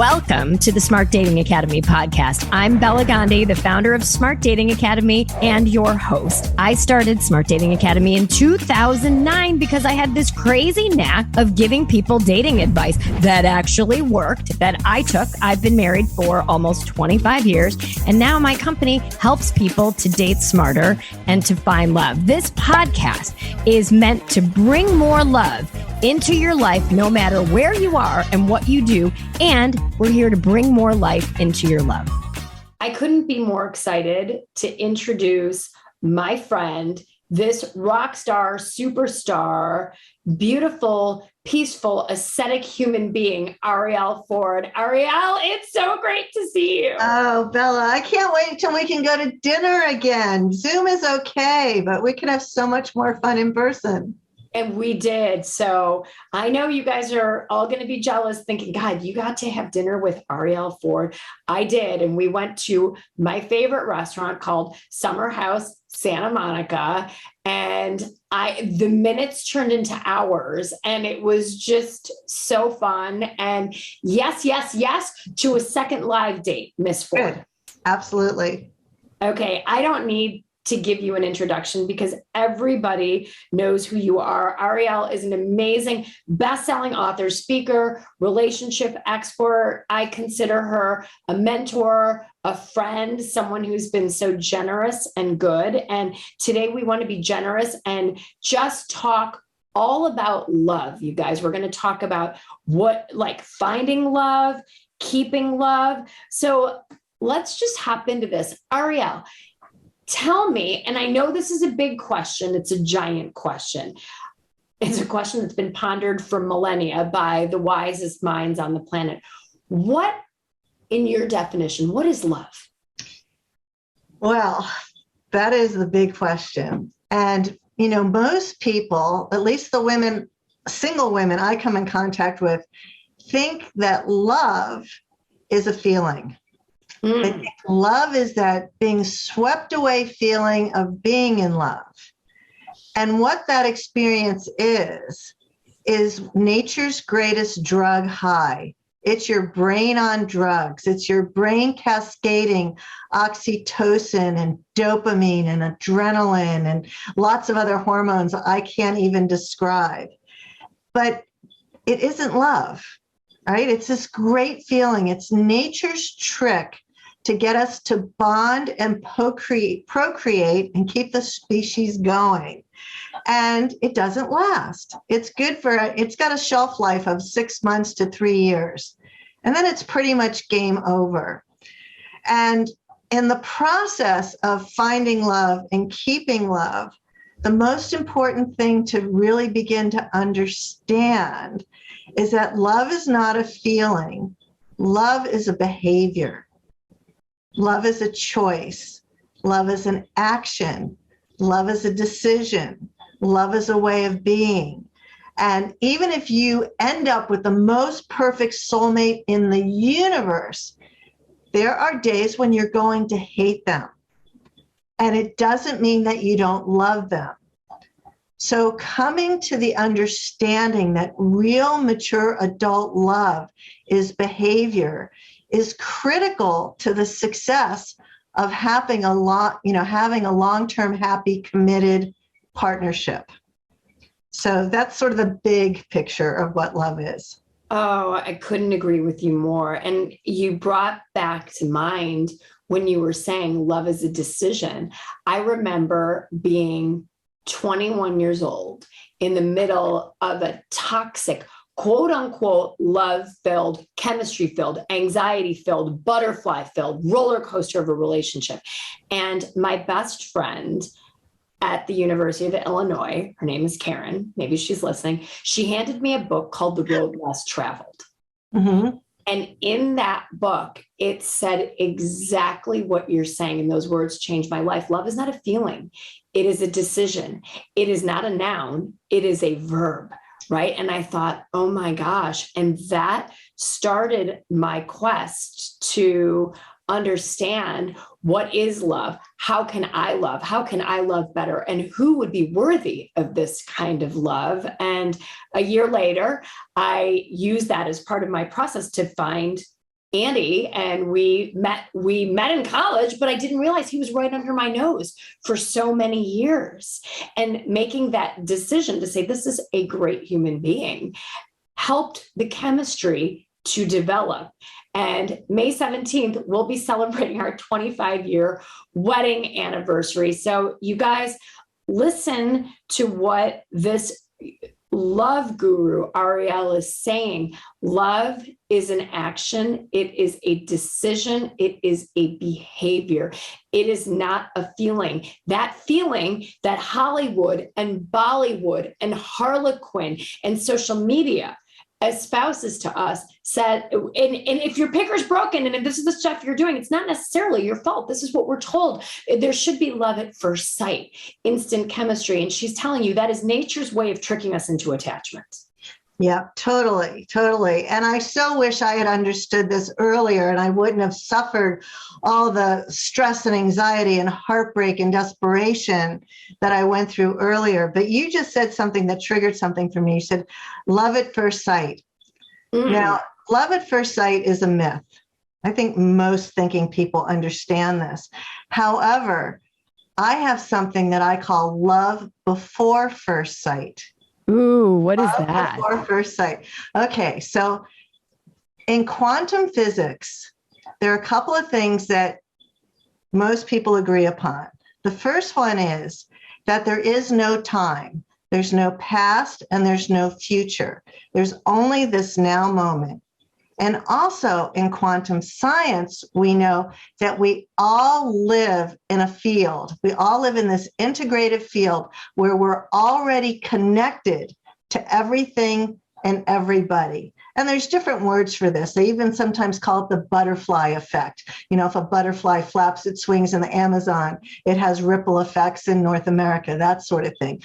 Welcome to the Smart Dating Academy podcast. I'm Bela Gandhi, the founder of Smart Dating Academy and your host. I started Smart Dating Academy in 2009 because I had this crazy knack of giving people dating advice that actually worked, that I took. I've been married for almost 25 years, and now my company helps people to date smarter and to find love. This podcast is meant to bring more love into your life, no matter where you are and what you do. And we're here to bring more life into your love. I couldn't be more excited to introduce my friend, this rock star, superstar, beautiful, peaceful, ascetic human being, Arielle Ford. Arielle, it's so great to see you. Oh, Bela, I can't wait until we can go to dinner again. Zoom is okay, but we can have so much more fun in person. And we did. So I know you guys are all going to be jealous thinking, God, you got to have dinner with Arielle Ford. I did. And we went to my favorite restaurant called Summer House Santa Monica. And the minutes turned into hours, and it was just so fun. And yes, to a second live date, Miss Ford. Good. Absolutely. Okay. I don't need to give you an introduction because everybody knows who you are. Arielle is an amazing best-selling author, speaker, relationship expert. I consider her a mentor, a friend, someone who's been so generous and good. And today we want to be generous and just talk all about love, you guys. We're going to talk about finding love, keeping love. So let's just hop into this. Arielle, tell me, and I know this is a big question, it's a giant question. It's a question that's been pondered for millennia by the wisest minds on the planet. What, in your definition, what is love? Well, that is the big question. And, most people, at least the women, single women I come in contact with, think that love is a feeling. I think love is that being swept away feeling of being in love. And what that experience is nature's greatest drug high. It's your brain on drugs. It's your brain cascading oxytocin and dopamine and adrenaline and lots of other hormones I can't even describe. But it isn't love, right? It's this great feeling. It's nature's trick to get us to bond and procreate and keep the species going. And it doesn't last. It's got a shelf life of 6 months to 3 years. And then it's pretty much game over. And in the process of finding love and keeping love, the most important thing to really begin to understand is that love is not a feeling. Love is a behavior. Love is a choice. Love is an action. Love is a decision. Love is a way of being. And even if you end up with the most perfect soulmate in the universe, there are days when you're going to hate them. And it doesn't mean that you don't love them. So coming to the understanding that real mature adult love is behavior is critical to the success of having a long-term, happy, committed partnership. So that's sort of the big picture of what love is. Oh, I couldn't agree with you more. And you brought back to mind when you were saying love is a decision. I remember being 21 years old in the middle of a toxic, quote unquote, love-filled, chemistry-filled, anxiety-filled, butterfly-filled roller coaster of a relationship. And my best friend at the University of Illinois, her name is Karen, maybe she's listening, she handed me a book called The Road Less Traveled. Mm-hmm. And in that book, it said exactly what you're saying. And those words changed my life. Love is not a feeling. It is a decision. It is not a noun. It is a verb. Right. And I thought, oh my gosh. And that started my quest to understand what is love. How can I love? How can I love better? And who would be worthy of this kind of love? And a year later, I used that as part of my process to find Andy, and we met in college, but I didn't realize he was right under my nose for so many years. And making that decision to say, this is a great human being, helped the chemistry to develop. And May 17th, we'll be celebrating our 25-year wedding anniversary. So you guys, listen to what this love guru Arielle is saying. Love is an action. It is a decision. It is a behavior. It is not a feeling. That feeling that Hollywood and Bollywood and Harlequin and social media espouses to us said, and if your picker's broken and if this is the stuff you're doing, it's not necessarily your fault. This is what we're told. There should be love at first sight, instant chemistry. And she's telling you that is nature's way of tricking us into attachment. Yeah, totally, totally. And I so wish I had understood this earlier and I wouldn't have suffered all the stress and anxiety and heartbreak and desperation that I went through earlier. But you just said something that triggered something for me. You said, love at first sight. Now, love at first sight is a myth. I think most thinking people understand this. However, I have something that I call love before first sight. Ooh, what is that? Before first sight. Okay, so in quantum physics, there are a couple of things that most people agree upon. The first one is that there is no time. There's no past and there's no future. There's only this now moment. And also in quantum science, we know that we all live in a field. We all live in this integrated field where we're already connected to everything and everybody. And there's different words for this. They even sometimes call it the butterfly effect. You know, if a butterfly flaps its wings in the Amazon, it has ripple effects in North America, that sort of thing.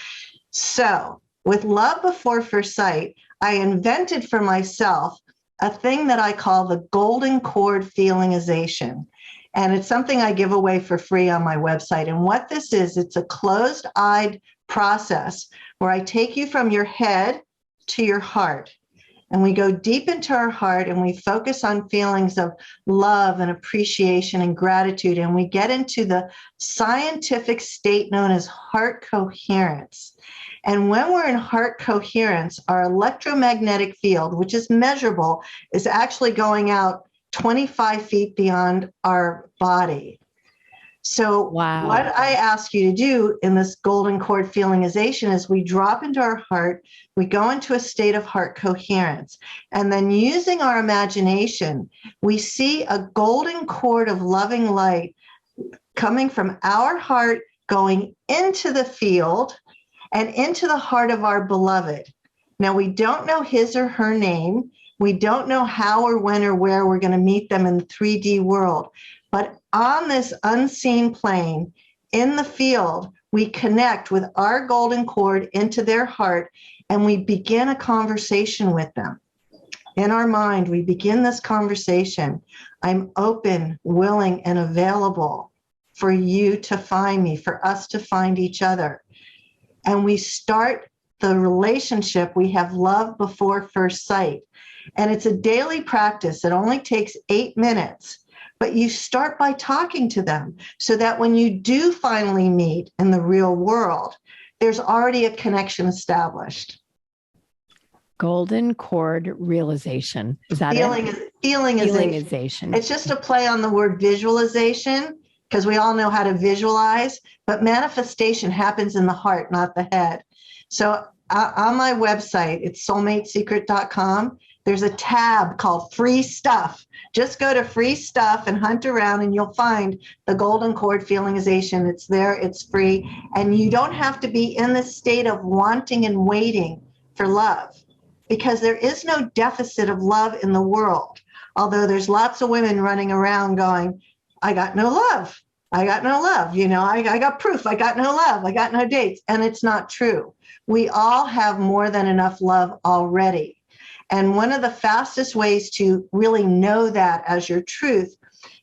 So with love before first sight, I invented for myself a thing that I call the golden cord feelingization. And it's something I give away for free on my website. And what this is, it's a closed-eyed process where I take you from your head to your heart. And we go deep into our heart and we focus on feelings of love and appreciation and gratitude. And we get into the scientific state known as heart coherence. And when we're in heart coherence, our electromagnetic field, which is measurable, is actually going out 25 feet beyond our body. So what I ask you to do in this golden cord feelingization is we drop into our heart, we go into a state of heart coherence, and then using our imagination, we see a golden cord of loving light coming from our heart, going into the field and into the heart of our beloved. Now, we don't know his or her name. We don't know how or when or where we're going to meet them in the 3D world. But on this unseen plane, in the field, we connect with our golden cord into their heart, and we begin a conversation with them. In our mind, we begin this conversation. I'm open, willing, and available for you to find me, for us to find each other. And we start the relationship. We have love before first sight. And it's a daily practice. It only takes 8 minutes. But you start by talking to them so that when you do finally meet in the real world, there's already a connection established. Golden cord realization. Is that it? Feelingization. It's just a play on the word visualization, because we all know how to visualize, but manifestation happens in the heart, not the head. So on my website, it's soulmatesecret.com. There's a tab called free stuff. Just go to free stuff and hunt around and you'll find the golden cord feelingization. It's there, it's free. And you don't have to be in the state of wanting and waiting for love, because there is no deficit of love in the world. Although there's lots of women running around going, I got no love. I got no love. You know, I got proof. I got no love. I got no dates. And it's not true. We all have more than enough love already. And one of the fastest ways to really know that as your truth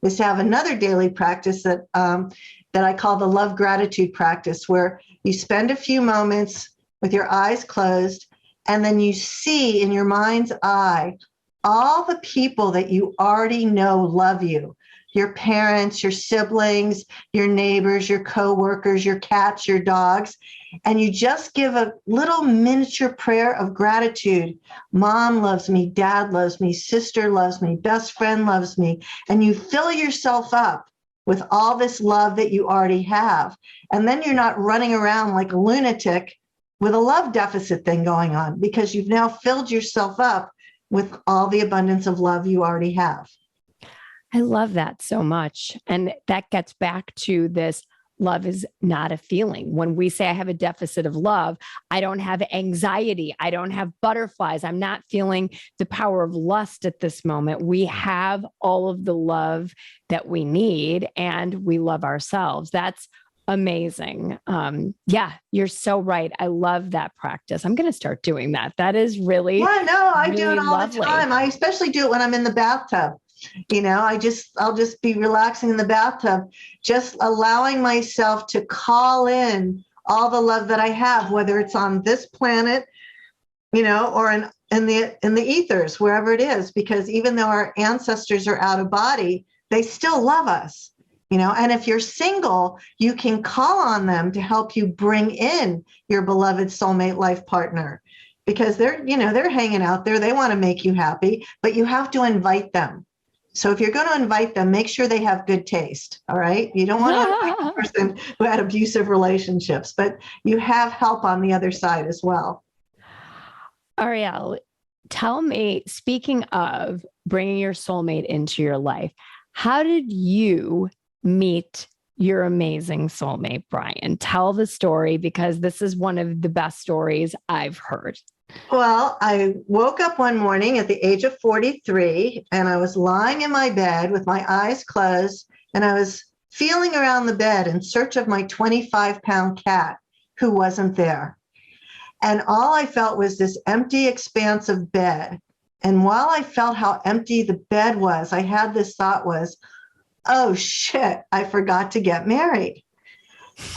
is to have another daily practice that I call the love gratitude practice, where you spend a few moments with your eyes closed, and then you see in your mind's eye all the people that you already know love you. Your parents, your siblings, your neighbors, your coworkers, your cats, your dogs. And you just give a little miniature prayer of gratitude. Mom loves me, dad loves me, sister loves me, best friend loves me. And you fill yourself up with all this love that you already have. And then you're not running around like a lunatic with a love deficit thing going on, because you've now filled yourself up with all the abundance of love you already have. I love that so much. And that gets back to this: love is not a feeling. When we say I have a deficit of love, I don't have anxiety. I don't have butterflies. I'm not feeling the power of lust at this moment. We have all of the love that we need, and we love ourselves. That's amazing. Yeah, you're so right. I love that practice. I'm going to start doing that. That is really, yeah, no, I really do it all lovely. the time. I especially do it when I'm in the bathtub. I'll just be relaxing in the bathtub, just allowing myself to call in all the love that I have, whether it's on this planet, or in the ethers, wherever it is, because even though our ancestors are out of body, they still love us. And if you're single, you can call on them to help you bring in your beloved soulmate life partner, because they're hanging out there. They want to make you happy, but you have to invite them. So if you're going to invite them, make sure they have good taste. All right. You don't want to invite a person who had abusive relationships, but you have help on the other side as well. Arielle, tell me, speaking of bringing your soulmate into your life, how did you meet your amazing soulmate, Brian? Tell the story, because this is one of the best stories I've heard. Well, I woke up one morning at the age of 43, and I was lying in my bed with my eyes closed, and I was feeling around the bed in search of my 25-pound cat who wasn't there. And all I felt was this empty expanse of bed. And while I felt how empty the bed was, I had this thought was, oh shit, I forgot to get married.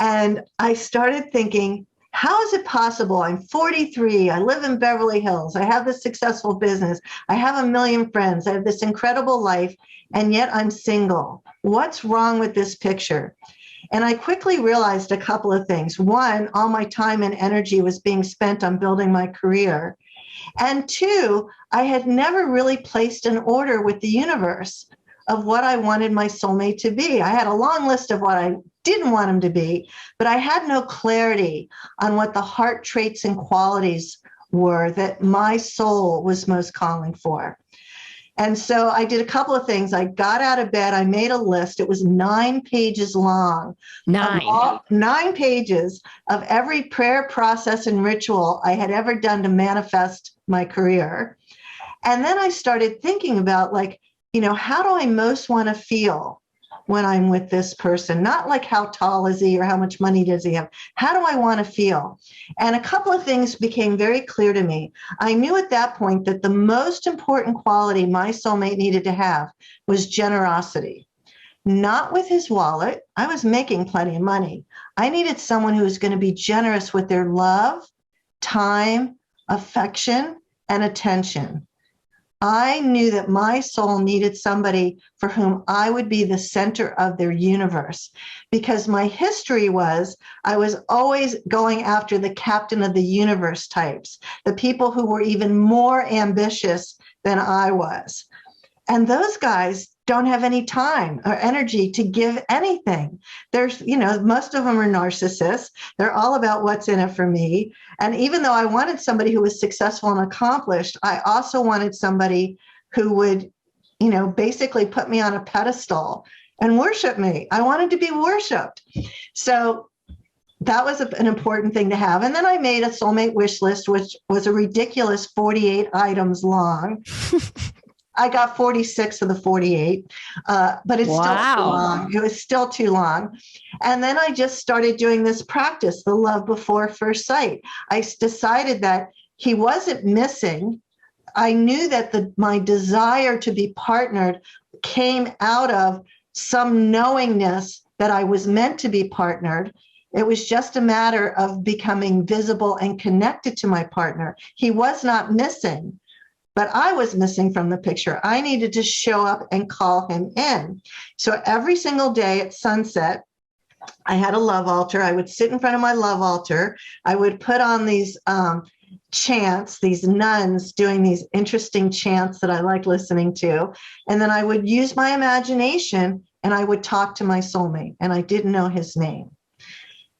And I started thinking, how is it possible? I'm 43. I live in Beverly Hills. I have this successful business. I have a million friends. I have this incredible life. And yet I'm single. What's wrong with this picture? And I quickly realized a couple of things. One, all my time and energy was being spent on building my career. And two, I had never really placed an order with the universe of what I wanted my soulmate to be. I had a long list of what I didn't want him to be, but I had no clarity on what the heart traits and qualities were that my soul was most calling for. And so I did a couple of things. I got out of bed. I made a list. It was 9 pages long. 9 pages of every prayer, process, and ritual I had ever done to manifest my career. And then I started thinking about, how do I most want to feel when I'm with this person? Not like how tall is he or how much money does he have? How do I want to feel? And a couple of things became very clear to me. I knew at that point that the most important quality my soulmate needed to have was generosity. Not with his wallet. I was making plenty of money. I needed someone who was going to be generous with their love, time, affection, and attention. I knew that my soul needed somebody for whom I would be the center of their universe, because my history was I was always going after the captain of the universe types, the people who were even more ambitious than I was. And those guys don't have any time or energy to give anything. There's, most of them are narcissists. They're all about what's in it for me. And even though I wanted somebody who was successful and accomplished, I also wanted somebody who would, basically put me on a pedestal and worship me. I wanted to be worshiped. So that was an important thing to have. And then I made a soulmate wish list, which was a ridiculous 48 items long. I got 46 of the 48, but it's still too long. It was still too long. And then I just started doing this practice, the love before first sight. I decided that he wasn't missing. I knew that my desire to be partnered came out of some knowingness that I was meant to be partnered. It was just a matter of becoming visible and connected to my partner. He was not missing. but I was missing from the picture. I needed to show up and call him in. So every single day at sunset, I had a love altar. I would sit in front of my love altar. I would put on these chants, these nuns doing these interesting chants that I like listening to. And then I would use my imagination and I would talk to my soulmate, and I didn't know his name.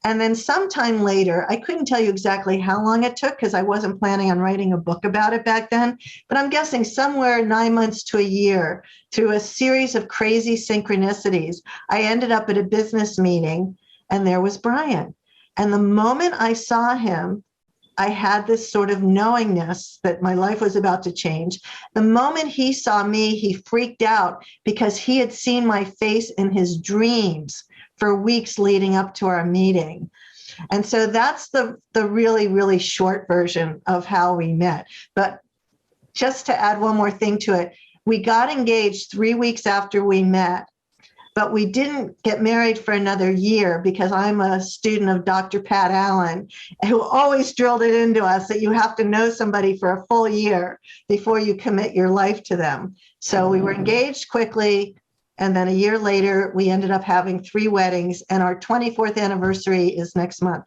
And then sometime later, I couldn't tell you exactly how long it took because I wasn't planning on writing a book about it back then, but I'm guessing somewhere 9 months to a year, through a series of crazy synchronicities, I ended up at a business meeting and there was Brian. And the moment I saw him, I had this sort of knowingness that my life was about to change. The moment he saw me, he freaked out because he had seen my face in his dreams for weeks leading up to our meeting. And so that's the really, really short version of how we met. But just to add one more thing to it, we got engaged 3 weeks after we met, but we didn't get married for another year because I'm a student of Dr. Pat Allen, who always drilled it into us that you have to know somebody for a full year before you commit your life to them. So we were engaged quickly. And then a year later, we ended up having 3 weddings, and our 24th anniversary is next month.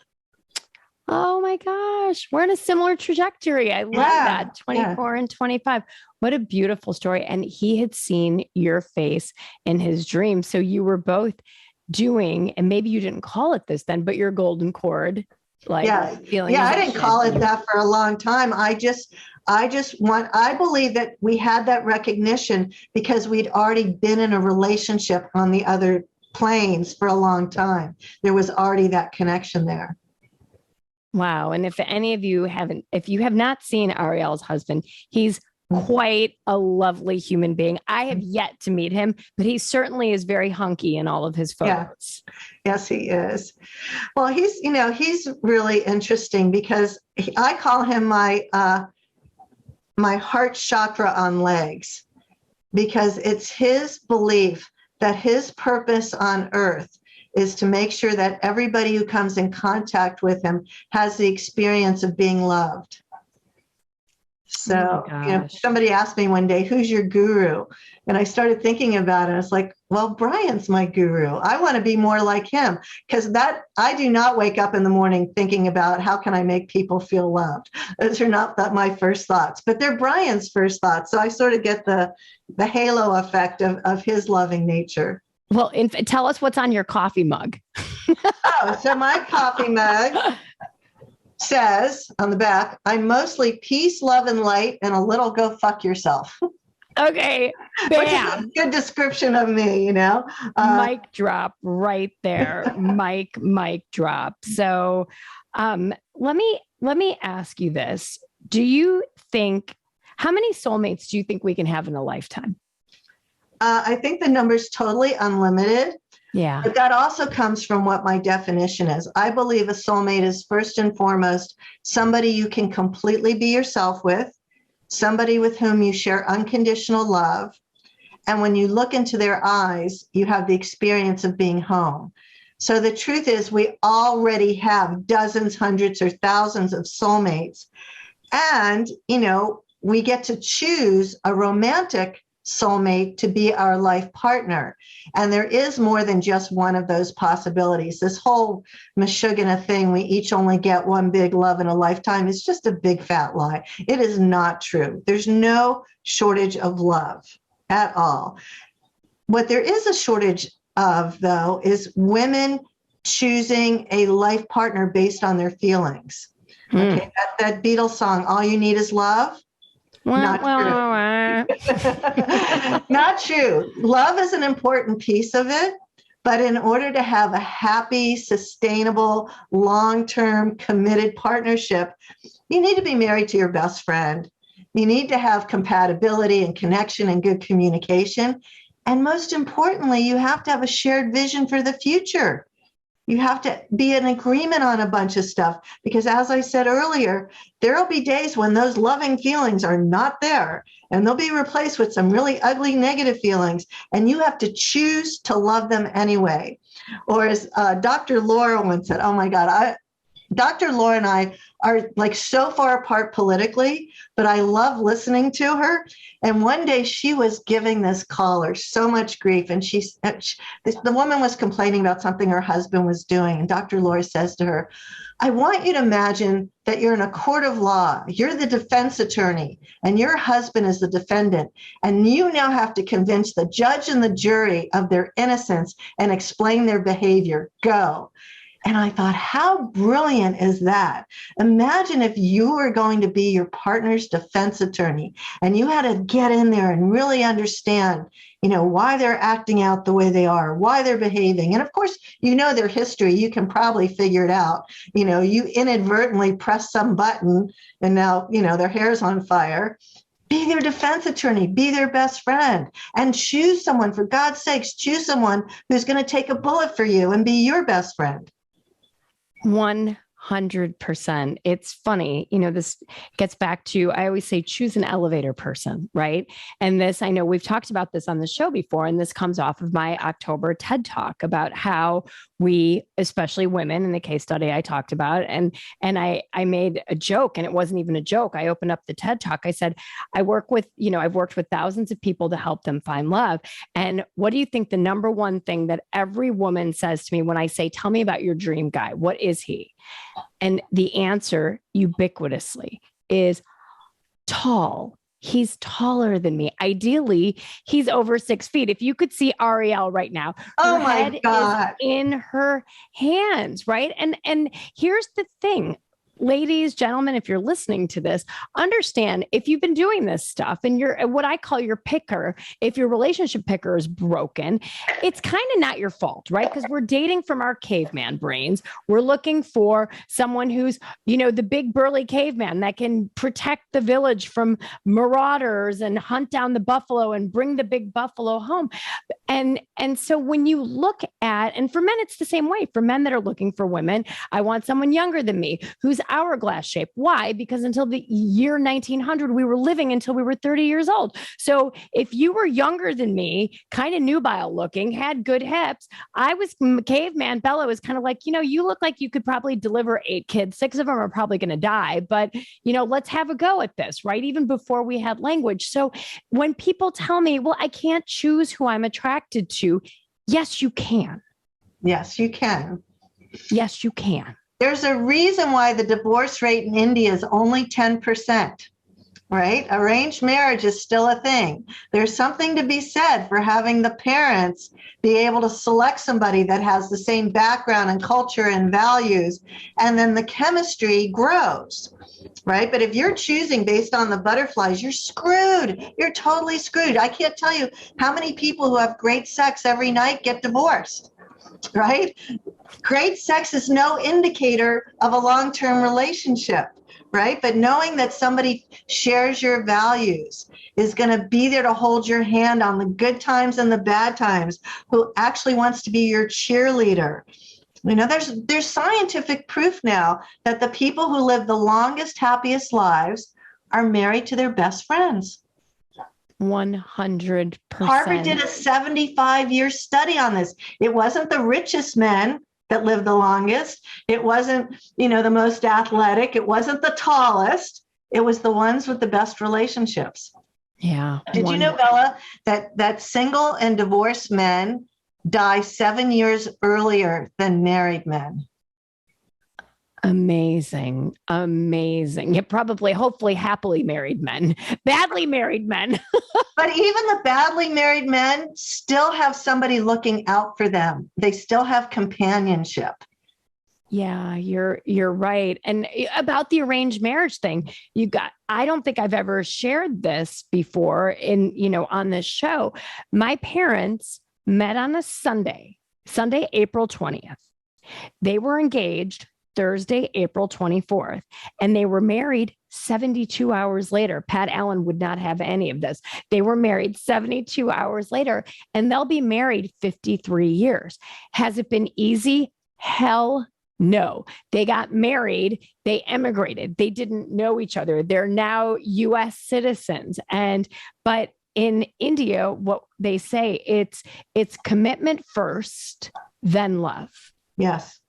Oh my gosh. We're in a similar trajectory. I love that. 24 and 25. What a beautiful story. And he had seen your face in his dream. So you were both doing, and maybe you didn't call it this then, but your golden cord, feeling. Yeah, I didn't call it that for a long time. I believe that we had that recognition because we'd already been in a relationship on the other planes for a long time. There was already that connection there. Wow. And if any of you if you have not seen Arielle's husband, he's quite a lovely human being. I have yet to meet him, but he certainly is very hunky in all of his photos. Yeah. Yes, he is. Well, he's really interesting because I call him my heart chakra on legs, because it's his belief that his purpose on earth is to make sure that everybody who comes in contact with him has the experience of being loved. So, somebody asked me one day, who's your guru? And I started thinking about it. It's like, well, Brian's my guru. I want to be more like him, because I do not wake up in the morning thinking about how can I make people feel loved. Those are not my first thoughts, but they're Brian's first thoughts. So I sort of get the halo effect of his loving nature. Well, tell us what's on your coffee mug. So my coffee mug says on the back, I'm mostly peace, love, and light, and a little go fuck yourself. Okay. Bam. Which is a good description of me, Mic drop right there. Mic drop. So let me ask you this. Do you think, how many soulmates do you think we can have in a lifetime? I think the number's totally unlimited. Yeah. But that also comes from what my definition is. I believe a soulmate is first and foremost somebody you can completely be yourself with, somebody with whom you share unconditional love. And when you look into their eyes, you have the experience of being home. So the truth is, we already have dozens, hundreds, or thousands of soulmates. And, we get to choose a romantic soulmate to be our life partner. And there is more than just one of those possibilities. This whole Meshuggah thing, we each only get one big love in a lifetime, is just a big fat lie. It is not true. There's no shortage of love at all. What there is a shortage of, though, is women choosing a life partner based on their feelings. Okay, that Beatles song, All You Need Is Love. Not true. Not true. Love is an important piece of it, but in order to have a happy, sustainable, long-term, committed partnership, you need to be married to your best friend. You need to have compatibility and connection and good communication. And most importantly, you have to have a shared vision for the future. You have to be in agreement on a bunch of stuff, because as I said earlier, there'll be days when those loving feelings are not there, and they'll be replaced with some really ugly negative feelings, and you have to choose to love them anyway. Or as Dr. Laura once said, oh my God, Dr. Laura and I are like so far apart politically, but I love listening to her. And one day she was giving this caller so much grief. And the woman was complaining about something her husband was doing. And Dr. Laura says to her, I want you to imagine that you're in a court of law. You're the defense attorney and your husband is the defendant. And you now have to convince the judge and the jury of their innocence and explain their behavior. Go. And I thought, how brilliant is that? Imagine if you were going to be your partner's defense attorney and you had to get in there and really understand, why they're acting out the way they are, why they're behaving. And of course, their history. You can probably figure it out. You inadvertently press some button and now, their hair's on fire. Be their defense attorney, be their best friend, and choose someone, for God's sakes, choose someone who's going to take a bullet for you and be your best friend. 100%. It's funny, this gets back to, I always say, choose an elevator person, right? And this, I know we've talked about this on the show before, and this comes off of my October TED Talk about how we, especially women in the case study I talked about, and I made a joke, and it wasn't even a joke. I opened up the TED Talk. I said, I've worked with thousands of people to help them find love. And what do you think the number one thing that every woman says to me when I say, tell me about your dream guy? What is he? And the answer ubiquitously is tall. He's taller than me. Ideally, he's over 6 feet. If you could see Arielle right now, her head is in her hands, right? And here's the thing. Ladies, gentlemen, if you're listening to this, understand if you've been doing this stuff and you're what I call your picker, if your relationship picker is broken, it's kind of not your fault, right? Because we're dating from our caveman brains. We're looking for someone who's, the big burly caveman that can protect the village from marauders and hunt down the buffalo and bring the big buffalo home. And so when you look at, and for men, it's the same way. For men that are looking for women, I want someone younger than me who's hourglass shape. Why? Because until the year 1900, we were living until we were 30 years old. So if you were younger than me, kind of nubile looking, had good hips, I was caveman. Bela was kind of like, you look like you could probably deliver 8 kids. 6 of them are probably going to die, but let's have a go at this, right? Even before we had language. So when people tell me, well, I can't choose who I'm attracted to. Yes, you can. Yes, you can. Yes, you can. There's a reason why the divorce rate in India is only 10%, right? Arranged marriage is still a thing. There's something to be said for having the parents be able to select somebody that has the same background and culture and values, and then the chemistry grows, right? But if you're choosing based on the butterflies, you're screwed. You're totally screwed. I can't tell you how many people who have great sex every night get divorced, right? Great sex is no indicator of a long-term relationship, right? But knowing that somebody shares your values, is going to be there to hold your hand on the good times and the bad times, who actually wants to be your cheerleader. There's scientific proof now that the people who live the longest, happiest lives are married to their best friends. 100%. Harvard did a 75-year study on this. It wasn't the richest men that lived the longest. It wasn't, the most athletic. It wasn't the tallest. It was the ones with the best relationships. Yeah. Did you know, Bela, that single and divorced men die 7 years earlier than married men? Amazing. Yeah, probably, hopefully happily married men, badly married men. But even the badly married men still have somebody looking out for them. They still have companionship. Yeah, you're right. And about the arranged marriage thing, I don't think I've ever shared this before on this show. My parents met on a Sunday, April 20th. They were engaged Thursday, April 24th, and they were married 72 hours later. Pat Allen would not have any of this. They were married 72 hours later, and they'll be married 53 years. Has it been easy? Hell no. They got married. They emigrated. They didn't know each other. They're now U.S. citizens. But in India, what they say, it's commitment first, then love. Yes.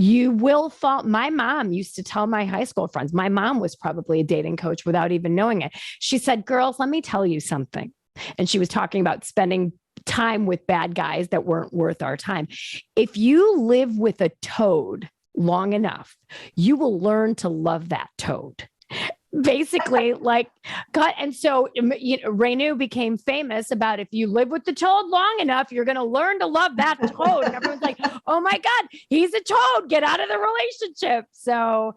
You will fall. My mom used to tell my high school friends, my mom was probably a dating coach without even knowing it. She said, girls, let me tell you something. And she was talking about spending time with bad guys that weren't worth our time. If you live with a toad long enough, you will learn to love that toad. Basically, like God. And so Rainu became famous about, if you live with the toad long enough, you're going to learn to love that toad. And everyone's like, oh my God, he's a toad, get out of the relationship. So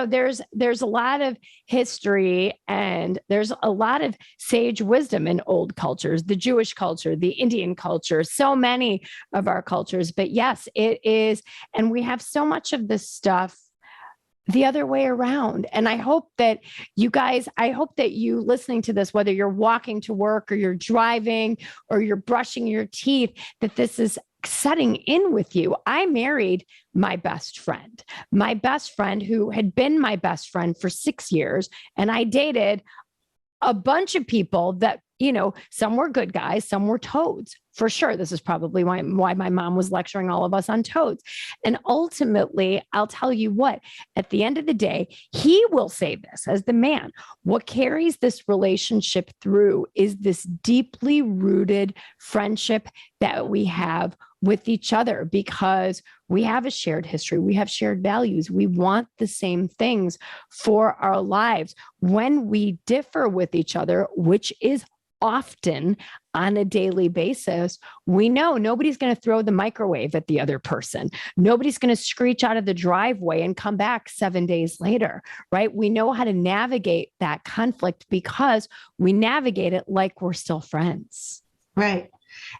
there's a lot of history, and there's a lot of sage wisdom in old cultures, the Jewish culture, the Indian culture, so many of our cultures. But yes, it is. And we have so much of this stuff the other way around. And I hope that you guys, I hope that you listening to this, whether you're walking to work or you're driving or you're brushing your teeth, that this is setting in with you. I married my best friend who had been my best friend for 6 years. And I dated a bunch of people that, some were good guys, some were toads. For sure, this is probably why my mom was lecturing all of us on toads. And ultimately, I'll tell you what, at the end of the day, he will say this as the man. What carries this relationship through is this deeply rooted friendship that we have with each other, because we have a shared history. We have shared values. We want the same things for our lives. When we differ with each other, which is often on a daily basis, we know nobody's going to throw the microwave at the other person. Nobody's going to screech out of the driveway and come back 7 days later, right? We know how to navigate that conflict because we navigate it like we're still friends. Right.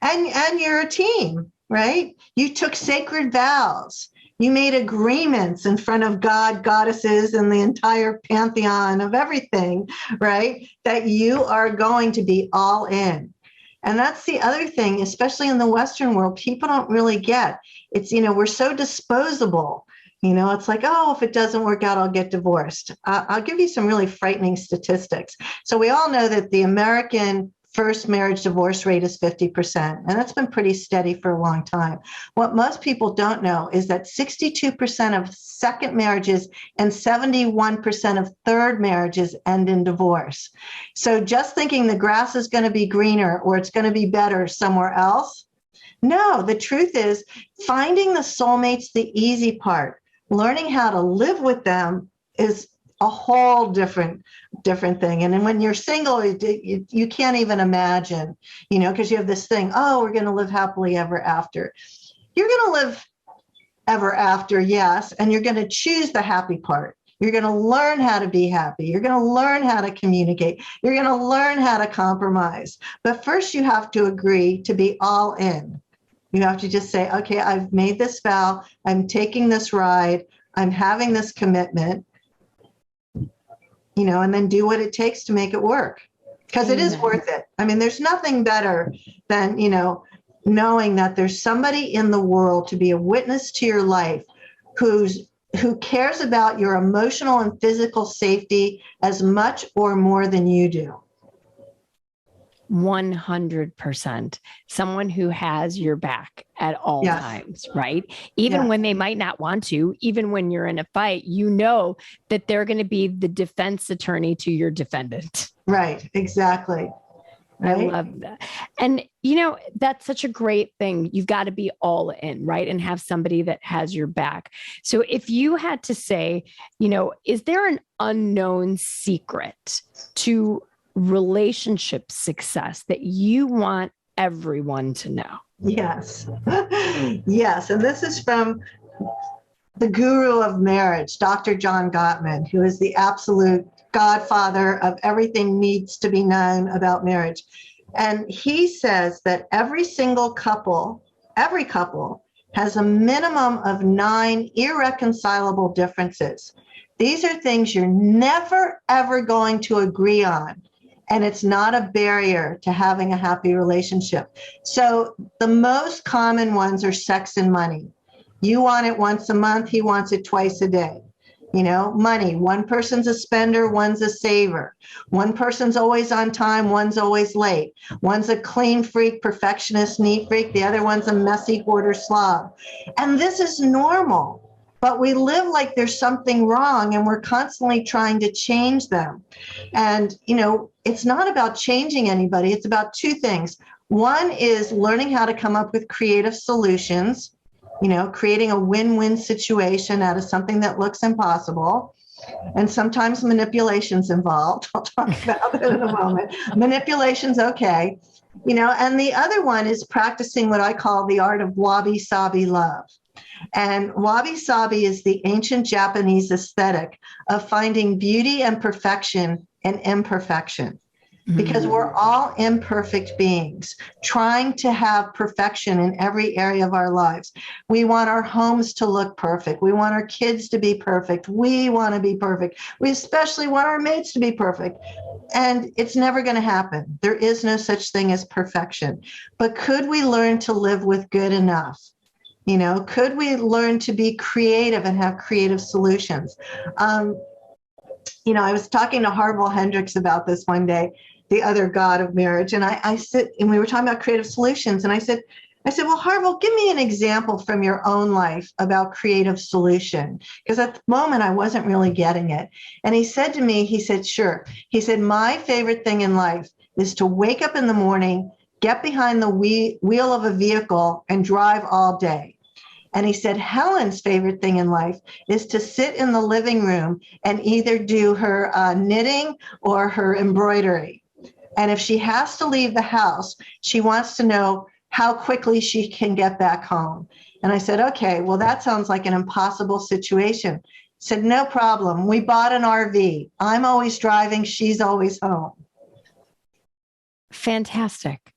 And you're a team, right? You took sacred vows. You made agreements in front of God, goddesses, and the entire pantheon of everything, right? That you are going to be all in. And that's the other thing, especially in the Western world, people don't really get. It's, we're so disposable. It's like, oh, if it doesn't work out, I'll get divorced. I'll give you some really frightening statistics. So we all know that the American first marriage divorce rate is 50%, and that's been pretty steady for a long time. What most people don't know is that 62% of second marriages and 71% of third marriages end in divorce. So just thinking the grass is going to be greener or it's going to be better somewhere else. No, the truth is finding the soulmate's the easy part. Learning how to live with them is a whole different thing. And then when you're single, you can't even imagine, because you have this thing, oh, we're going to live happily ever after. You're going to live ever after, yes, and you're going to choose the happy part. You're going to learn how to be happy. You're going to learn how to communicate. You're going to learn how to compromise. But first, you have to agree to be all in. You have to just say, okay, I've made this vow. I'm taking this ride. I'm having this commitment. And then do what it takes to make it work, because it is worth it. I mean, there's nothing better than, knowing that there's somebody in the world to be a witness to your life who cares about your emotional and physical safety as much or more than you do. 100%. Someone who has your back at all times, right? Even when they might not want to, even when you're in a fight, that they're going to be the defense attorney to your defendant. Right, exactly. Right? I love that. And, that's such a great thing. You've got to be all in, right? And have somebody that has your back. So if you had to say, is there an unknown secret to relationship success that you want everyone to know? Yes. Yes. And this is from the guru of marriage, Dr. John Gottman, who is the absolute godfather of everything needs to be known about marriage. And he says that every couple has a minimum of 9 irreconcilable differences. These are things you're never, ever going to agree on. And it's not a barrier to having a happy relationship. So the most common ones are sex and money. You want it once a month, he wants it twice a day. Money. One person's a spender, one's a saver. One person's always on time, one's always late. One's a clean freak, perfectionist, neat freak. The other one's a messy hoarder slob. And this is normal. but we live like there's something wrong and we're constantly trying to change them. And, it's not about changing anybody. It's about two things. One is learning how to come up with creative solutions, creating a win-win situation out of something that looks impossible. And sometimes manipulation's involved. I'll talk about that in a moment. Manipulation's okay. And the other one is practicing what I call the art of wabi-sabi love. And wabi-sabi is the ancient Japanese aesthetic of finding beauty and perfection in imperfection. Because we're all imperfect beings trying to have perfection in every area of our lives. We want our homes to look perfect. We want our kids to be perfect. We want to be perfect. We especially want our mates to be perfect. And it's never going to happen. There is no such thing as perfection. But could we learn to live with good enough? Could we learn to be creative and have creative solutions? I was talking to Harville Hendrix about this one day, the other god of marriage. And I said, and we were talking about creative solutions. And I said, well, Harville, give me an example from your own life about creative solution. Because at the moment I wasn't really getting it. And he said to me, sure. He said, my favorite thing in life is to wake up in the morning, get behind the wheel of a vehicle and drive all day. And he said, Helen's favorite thing in life is to sit in the living room and either do her knitting or her embroidery. And if she has to leave the house, she wants to know how quickly she can get back home. And I said, okay, well, that sounds like an impossible situation. He said, no problem. We bought an RV. I'm always driving. She's always home. Fantastic.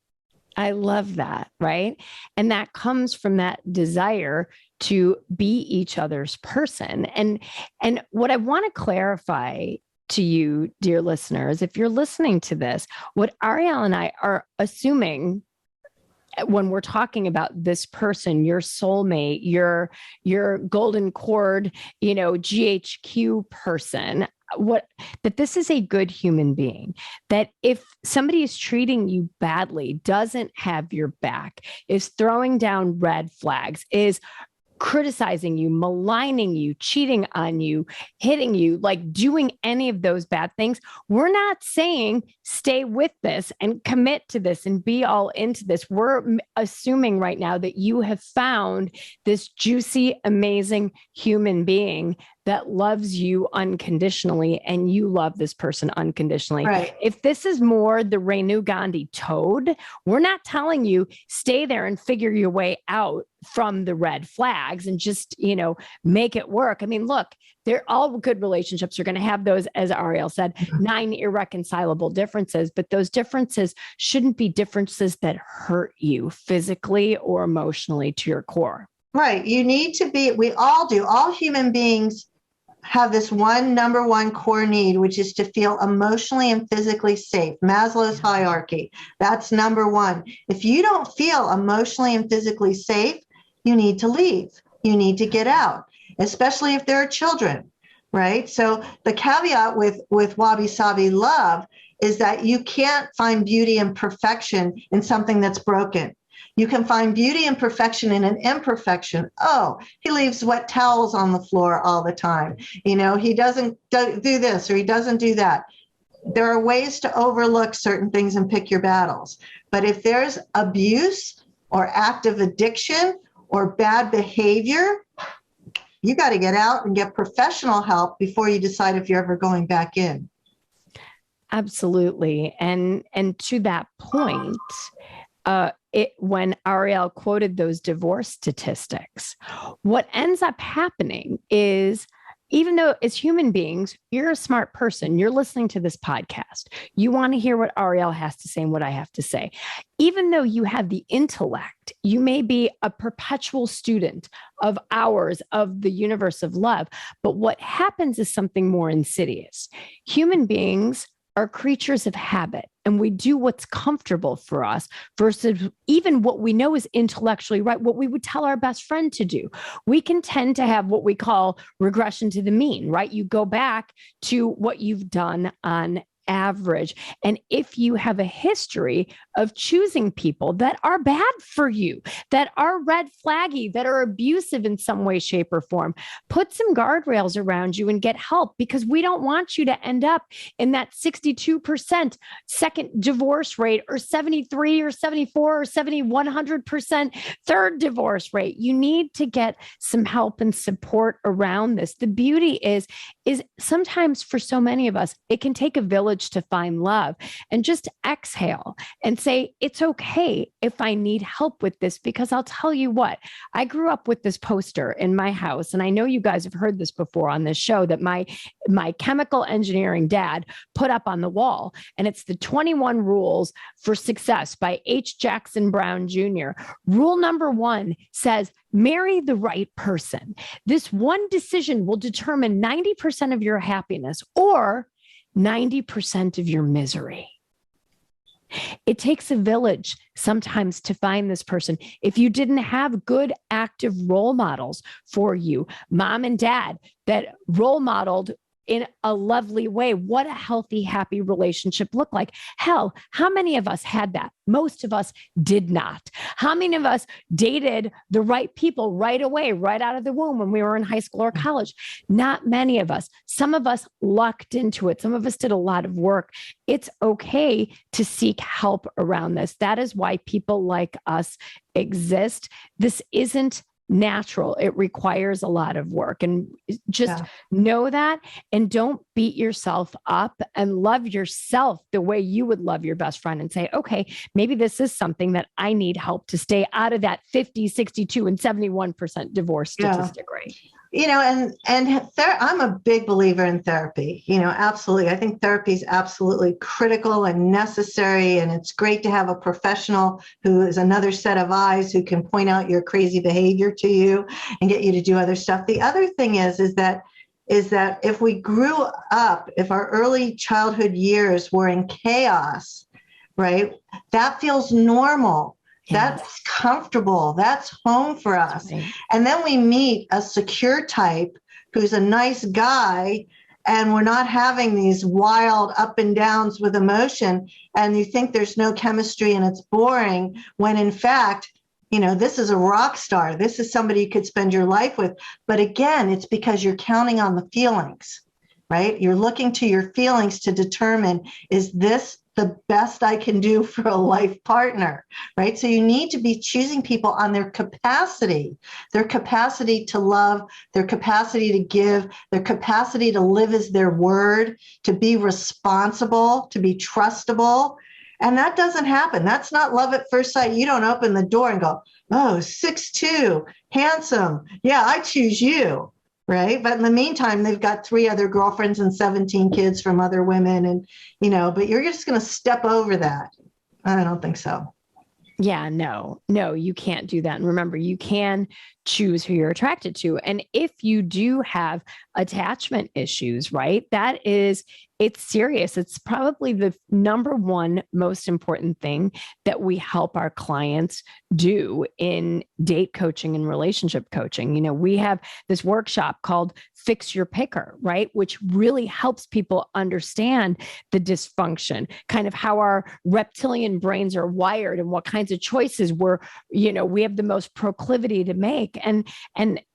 I love that, right? And that comes from that desire to be each other's person. And what I want to clarify to you, dear listeners, if you're listening to this, what Arielle and I are assuming when we're talking about this person, your soulmate, your golden cord, GHQ person, that this is a good human being, that if somebody is treating you badly, doesn't have your back, is throwing down red flags, is criticizing you, maligning you, cheating on you, hitting you, like doing any of those bad things, we're not saying stay with this and commit to this and be all into this. We're assuming right now that you have found this juicy, amazing human being that loves you unconditionally and you love this person unconditionally. Right. If this is more the Renu Gandhi toad, we're not telling you stay there and figure your way out from the red flags and just, make it work. I mean, look, they're all good relationships. You're going to have those, as Arielle said, 9 irreconcilable differences, but those differences shouldn't be differences that hurt you physically or emotionally to your core. Right. You need to be, we all do, all human beings have this number one core need, which is to feel emotionally and physically safe. Maslow's hierarchy. That's number one. If you don't feel emotionally and physically safe, you need to leave. You need to get out, especially if there are children, right? So the caveat with wabi-sabi love is that you can't find beauty and perfection in something that's broken. You can find beauty and perfection in an imperfection. Oh, he leaves wet towels on the floor all the time. He doesn't do this or he doesn't do that. There are ways to overlook certain things and pick your battles. But if there's abuse or active addiction or bad behavior, you got to get out and get professional help before you decide if you're ever going back in. Absolutely. And to that point, when Arielle quoted those divorce statistics, what ends up happening is, even though as human beings, you're a smart person, you're listening to this podcast, you want to hear what Arielle has to say and what I have to say. Even though you have the intellect, you may be a perpetual student of hours of the universe of love. But what happens is something more insidious. Human beings are creatures of habit, and we do what's comfortable for us versus even what we know is intellectually right, what we would tell our best friend to do. We can tend to have what we call regression to the mean, right? You go back to what you've done on average. And if you have a history of choosing people that are bad for you, that are red flaggy, that are abusive in some way, shape, or form, put some guardrails around you and get help, because we don't want you to end up in that 62% second divorce rate, or 73 or 74 or 70, 100% third divorce rate. You need to get some help and support around this. The beauty is sometimes for so many of us, it can take a village to find love, and just exhale and say, it's okay if I need help with this, because I'll tell you what, I grew up with this poster in my house. And I know you guys have heard this before on this show, that my chemical engineering dad put up on the wall. And it's the 21 Rules for Success by H. Jackson Brown Jr. Rule number 1 says, marry the right person. This one decision will determine 90% of your happiness or 90% of your misery. It takes a village sometimes to find this person. If you didn't have good, active role models for you, mom and dad that role modeled in a lovely way what a healthy, happy relationship looked like. Hell, how many of us had that? Most of us did not. How many of us dated the right people right away, right out of the womb when we were in high school or college? Not many of us. Some of us lucked into it. Some of us did a lot of work. It's okay to seek help around this. That is why people like us exist. This isn't natural. It requires a lot of work, and just know that, and don't beat yourself up, and love yourself the way you would love your best friend, and say, okay, maybe this is something that I need help to stay out of that 50, 62, and 71% divorce statistic rate. I'm a big believer in therapy, absolutely. I think therapy is absolutely critical and necessary. And it's great to have a professional who is another set of eyes who can point out your crazy behavior to you and get you to do other stuff. The other thing is that if we grew up, if our early childhood years were in chaos, right, that feels normal. That's comfortable. That's home for us. Right. And then we meet a secure type who's a nice guy, and we're not having these wild up and downs with emotion. And you think there's no chemistry and it's boring, when in fact, this is a rock star. This is somebody you could spend your life with. But again, it's because you're counting on the feelings, right? You're looking to your feelings to determine, is this the best I can do for a life partner, right? So you need to be choosing people on their capacity to love, their capacity to give, their capacity to live as their word, to be responsible, to be trustable. And that doesn't happen. That's not love at first sight. You don't open the door and go, oh, 6'2", handsome. Yeah, I choose you. Right. But in the meantime, they've got 3 other girlfriends and 17 kids from other women. And, but you're just going to step over that. I don't think so. Yeah, no, you can't do that. And remember, you can choose who you're attracted to. And if you do have attachment issues, right, it's serious. It's probably the number one most important thing that we help our clients do in date coaching and relationship coaching. We have this workshop called Fix Your Picker, right? Which really helps people understand the dysfunction, kind of how our reptilian brains are wired and what kinds of choices we have the most proclivity to make. And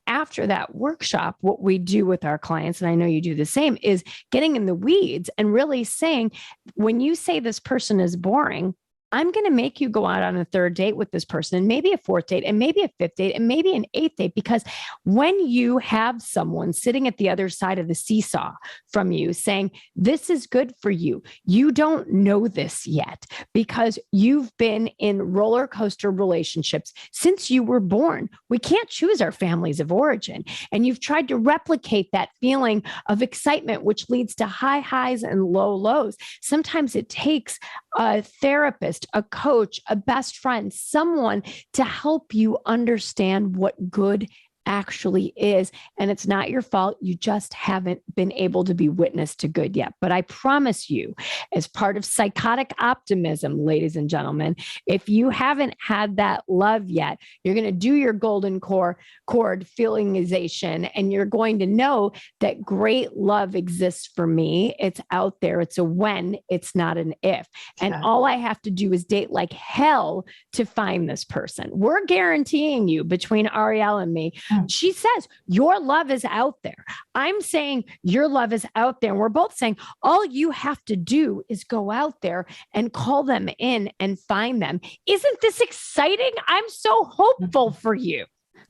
after that workshop, what we do with our clients, and I know you do the same, is getting in the weeds and really saying, when you say this person is boring, I'm going to make you go out on a 3rd date with this person, and maybe a 4th date, and maybe a 5th date, and maybe an 8th date. Because when you have someone sitting at the other side of the seesaw from you saying, this is good for you, you don't know this yet, because you've been in roller coaster relationships since you were born. We can't choose our families of origin. And you've tried to replicate that feeling of excitement, which leads to high highs and low lows. Sometimes it takes a therapist, a coach, a best friend, someone to help you understand what good actually is. And it's not your fault. You just haven't been able to be witness to good yet. But I promise you, as part of psychotic optimism, ladies and gentlemen, if you haven't had that love yet, you're going to do your golden cord feelingization, and you're going to know that great love exists for me. It's out there. It's a when, it's not an if. And all I have to do is date like hell to find this person. We're guaranteeing you, between Arielle and me, she says your love is out there. I'm saying your love is out there. And we're both saying all you have to do is go out there and call them in and find them. Isn't this exciting? I'm so hopeful for you.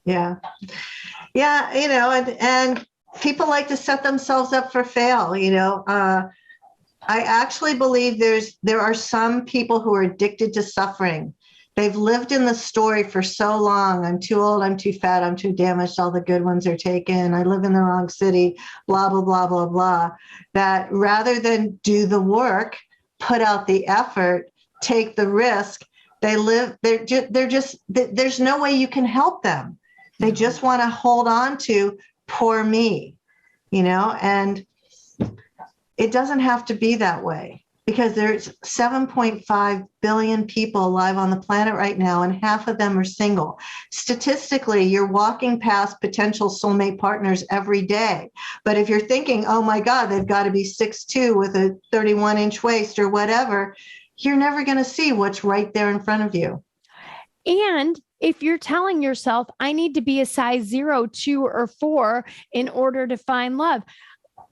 Yeah. Yeah. And people like to set themselves up for fail. I actually believe there are some people who are addicted to suffering. They've lived in the story for so long. I'm too old, I'm too fat, I'm too damaged, all the good ones are taken, I live in the wrong city, blah, blah, blah, blah, blah. That rather than do the work, put out the effort, take the risk, there's no way you can help them. They just want to hold on to poor me, and it doesn't have to be that way. Because there's 7.5 billion people alive on the planet right now, and half of them are single. Statistically, you're walking past potential soulmate partners every day. But if you're thinking, oh my God, they've got to be 6'2" with a 31-inch waist or whatever, you're never going to see what's right there in front of you. And if you're telling yourself, I need to be a size 0, 2, or 4 in order to find love,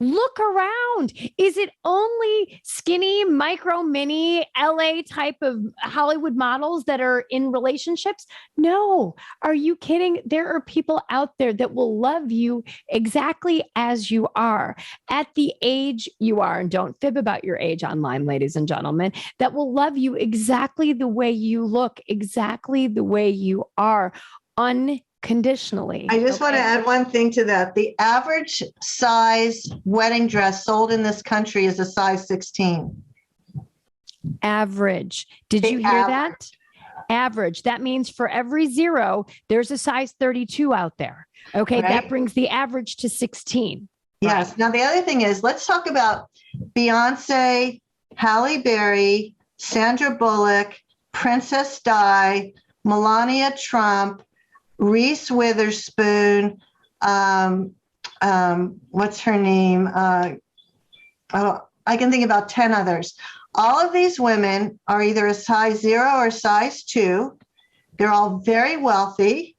look around. Is it only skinny, micro, mini, LA type of Hollywood models that are in relationships? No. Are you kidding? There are people out there that will love you exactly as you are, at the age you are. And don't fib about your age online, ladies and gentlemen, that will love you exactly the way you look, exactly the way you are, unconditionally. I just want to add one thing to that. The average size wedding dress sold in this country is a size 16. Average. Did you hear that? Average. That means for every 0, there's a size 32 out there. Okay. Right? That brings the average to 16. Yes. Right. Now, the other thing is, let's talk about Beyonce, Halle Berry, Sandra Bullock, Princess Di, Melania Trump, Reese Witherspoon, what's her name? I can think about 10 others. All of these women are either a size 0 or size 2. They're all very wealthy.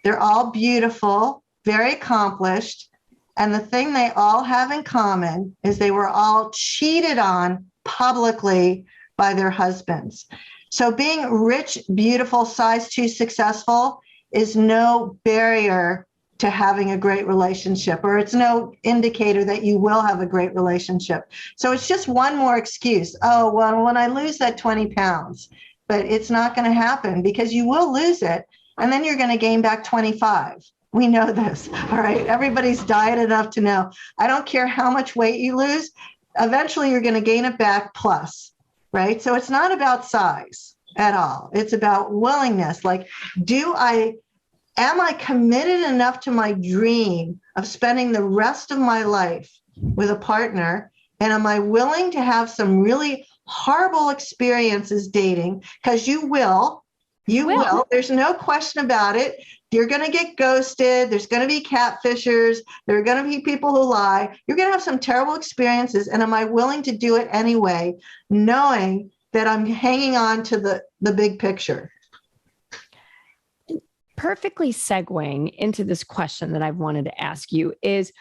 They're all beautiful, very accomplished. And the thing they all have in common is they were all cheated on publicly by their husbands. So being rich, beautiful, size 2, successful is no barrier to having a great relationship, or it's no indicator that you will have a great relationship. So it's just one more excuse. Oh, well, when I lose that 20 pounds, but it's not going to happen, because you will lose it. And then you're going to gain back 25. We know this. All right. Everybody's dieted enough to know. I don't care how much weight you lose. Eventually you're going to gain it back plus, right? So it's not about size at all. It's about willingness. Like, am I committed enough to my dream of spending the rest of my life with a partner? And am I willing to have some really horrible experiences dating? Because you will. There's no question about it. You're going to get ghosted. There's going to be catfishers. There are going to be people who lie. You're going to have some terrible experiences. And am I willing to do it anyway, knowing that I'm hanging on to the big picture? Perfectly segueing into this question that I've wanted to ask you is,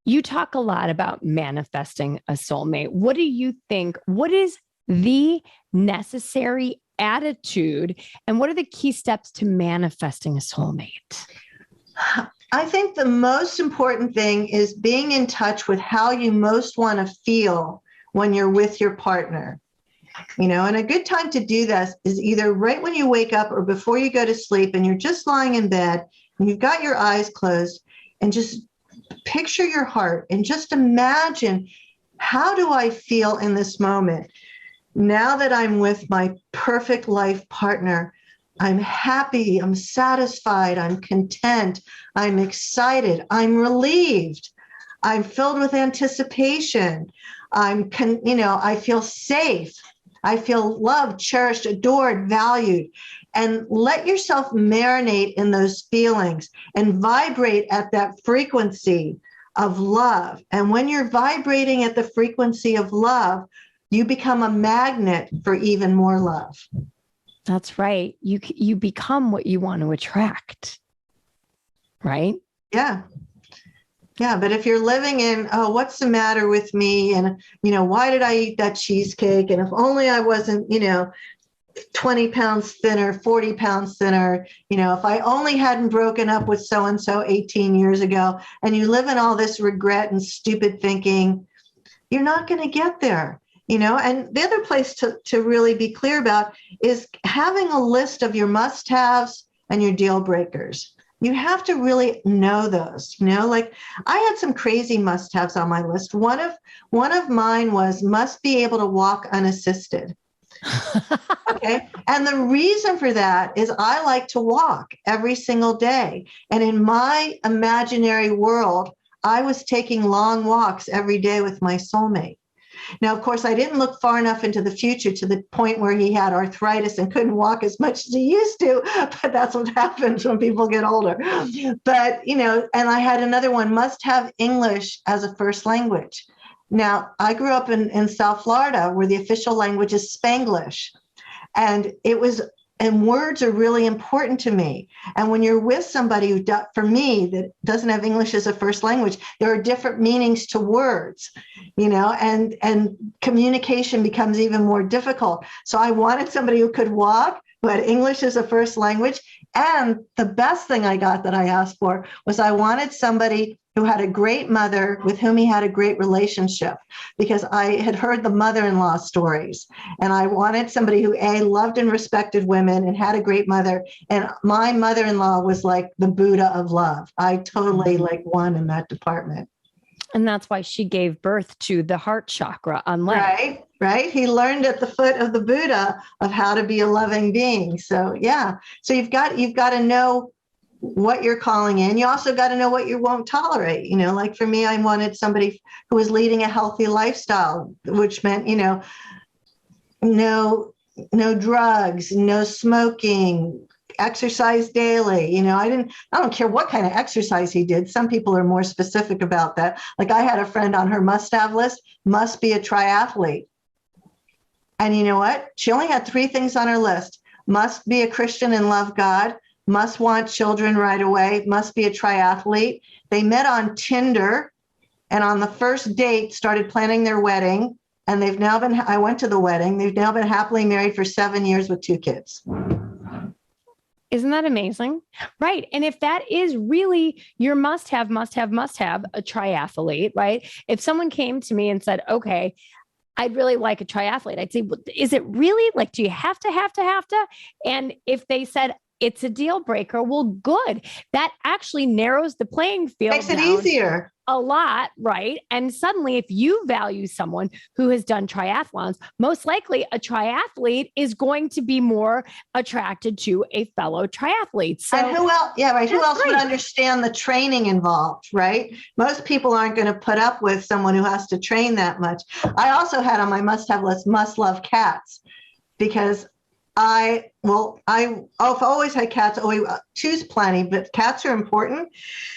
you talk a lot about manifesting a soulmate. What do you think? What is the necessary attitude, and what are the key steps to manifesting a soulmate? I think the most important thing is being in touch with how you most want to feel when you're with your partner. And a good time to do this is either right when you wake up or before you go to sleep, and you're just lying in bed and you've got your eyes closed, and just picture your heart and just imagine, how do I feel in this moment? Now that I'm with my perfect life partner, I'm happy, I'm satisfied, I'm content, I'm excited, I'm relieved, I'm filled with anticipation, I feel safe, I feel loved, cherished, adored, valued. And let yourself marinate in those feelings and vibrate at that frequency of love. And when you're vibrating at the frequency of love, you become a magnet for even more love. That's right. You become what you want to attract. Right? Yeah. Yeah. But if you're living in, oh, what's the matter with me? And, why did I eat that cheesecake? And if only I wasn't, 20 pounds thinner, 40 pounds thinner, if I only hadn't broken up with so-and-so 18 years ago, and you live in all this regret and stupid thinking, you're not going to get there. And the other place to really be clear about is having a list of your must-haves and your deal breakers. You have to really know those, like I had some crazy must-haves on my list. One of mine was must be able to walk unassisted. Okay. And the reason for that is I like to walk every single day. And in my imaginary world, I was taking long walks every day with my soulmate. Now, of course, I didn't look far enough into the future to the point where he had arthritis and couldn't walk as much as he used to, but that's what happens when people get older. But, and I had another one, must have English as a first language. Now, I grew up in South Florida where the official language is Spanglish. And words are really important to me. And when you're with somebody for me, that doesn't have English as a first language, there are different meanings to words, and communication becomes even more difficult. So I wanted somebody who could walk, who had English as a first language. And the best thing I got that I asked for was I wanted somebody who had a great mother with whom he had a great relationship, because I had heard the mother-in-law stories, and I wanted somebody who loved and respected women and had a great mother. And my mother-in-law was like the Buddha of love. I totally won in that department. And that's why she gave birth to the heart chakra on left. Right. He learned at the foot of the Buddha of how to be a loving being. So yeah. So you've got to know what you're calling in. You also got to know what you won't tolerate. Like for me, I wanted somebody who was leading a healthy lifestyle, which meant, no drugs, no smoking, exercise daily. I don't care what kind of exercise he did. Some people are more specific about that. Like I had a friend on her must-have list, must be a triathlete. And you know what? She only had 3 things on her list. Must be a Christian and love God, must want children right away, must be a triathlete. They met on Tinder, and on the first date started planning their wedding. And I went to the wedding. They've now been happily married for 7 years with 2 kids. Isn't that amazing? Right. And if that is really your must have, a triathlete, right? If someone came to me and said, okay, I'd really like a triathlete, I'd say, well, is it really like, do you have to? And if they said, it's a deal breaker, well, good. That actually narrows the playing field. Makes it easier. A lot, right? And suddenly, if you value someone who has done triathlons, most likely a triathlete is going to be more attracted to a fellow triathlete. So, and who else? Yeah, right. Who else would understand the training involved, right? Most people aren't going to put up with someone who has to train that much. I also had on my must-have list, must love cats, because I've always had cats, always choose plenty, but cats are important.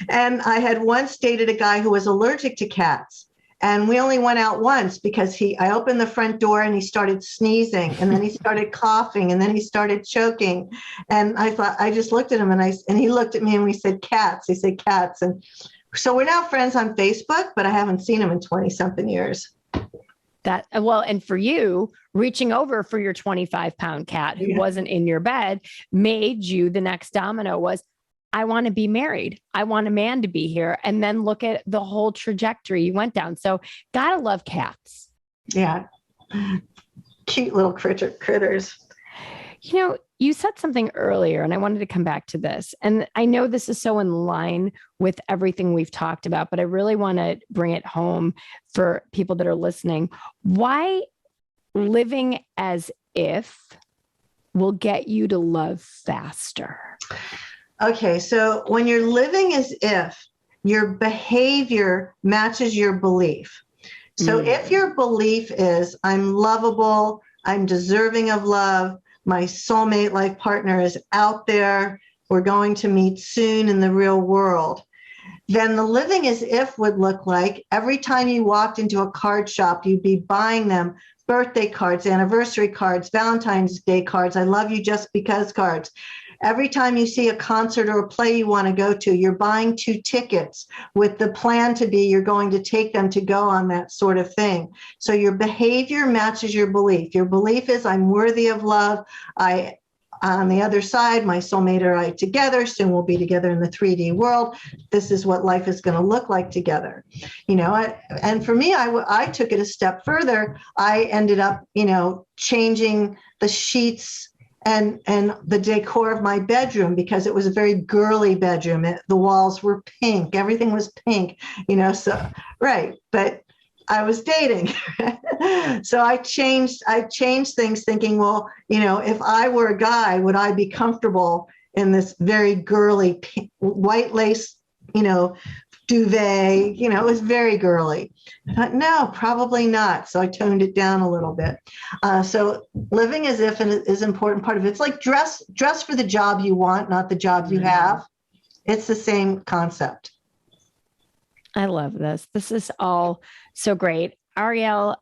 And I had once dated a guy who was allergic to cats. And we only went out once because I opened the front door and he started sneezing, and then he started coughing, and then he started choking. And I just looked at him and he looked at me and we said, cats. He said, cats. And so we're now friends on Facebook, but I haven't seen him in 20 something years. And for you, reaching over for your 25-pound cat who wasn't in your bed made you, the next domino was, I want to be married. I want a man to be here. And then look at the whole trajectory you went down. So gotta love cats. Yeah. Cute little critters. You said something earlier, and I wanted to come back to this. And I know this is so in line with everything we've talked about, but I really want to bring it home for people that are listening. Why living as if will get you to love faster? Okay, so when you're living as if, your behavior matches your belief. So if your belief is, I'm lovable, I'm deserving of love, my soulmate life partner is out there, we're going to meet soon in the real world, then the living as if would look like every time you walked into a card shop, you'd be buying them birthday cards, anniversary cards, Valentine's Day cards, I love you just because cards. Every time you see a concert or a play you want to go to, you're buying 2 tickets with the plan to be you're going to take them to go on that sort of thing. So your behavior matches your belief. Your belief is, I'm worthy of love. On the other side, my soulmate and I together, soon we'll be together in the 3D world. This is what life is going to look like together. And for me, I took it a step further. I ended up, changing the sheets and the decor of my bedroom because it was a very girly bedroom. The walls were pink. Everything was pink, so, right. But I was dating. So I changed things thinking, well, if I were a guy, would I be comfortable in this very girly pink, white lace, duvet, it was very girly. I thought, no, probably not. So I toned it down a little bit. So living as if is an important part of it. It's like dress for the job you want, not the job you have. It's the same concept. I love this. This is all so great. Arielle,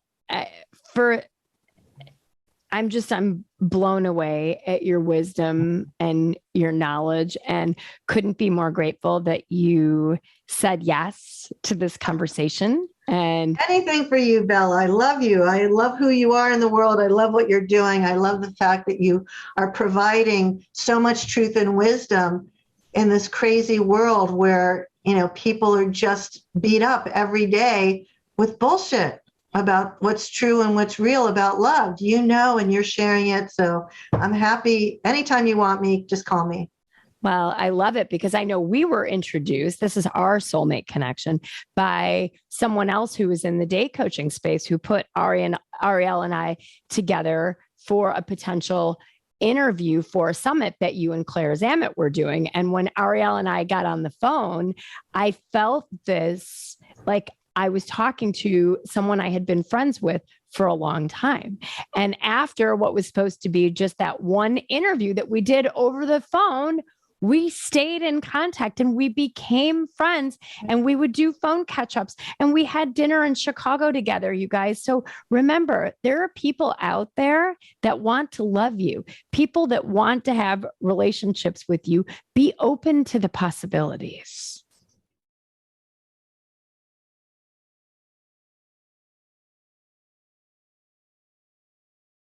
I'm blown away at your wisdom and your knowledge, and couldn't be more grateful that you said yes to this conversation. And anything for you, Bella. I love you. I love who you are in the world. I love what you're doing. I love the fact that you are providing so much truth and wisdom in this crazy world where, people are just beat up every day with bullshit about what's true and what's real about love, and you're sharing it. So I'm happy. Anytime you want me, just call me. Well, I love it because I know we were introduced, this is our soulmate connection, by someone else who was in the date coaching space who put Arielle and I together for a potential interview for a summit that you and Claire Zammit were doing. And when Arielle and I got on the phone, I felt this like I was talking to someone I had been friends with for a long time. And after what was supposed to be just that one interview that we did over the phone, we stayed in contact and we became friends, and we would do phone catch-ups, and we had dinner in Chicago together, you guys. So remember, there are people out there that want to love you, people that want to have relationships with you. Be open to the possibilities.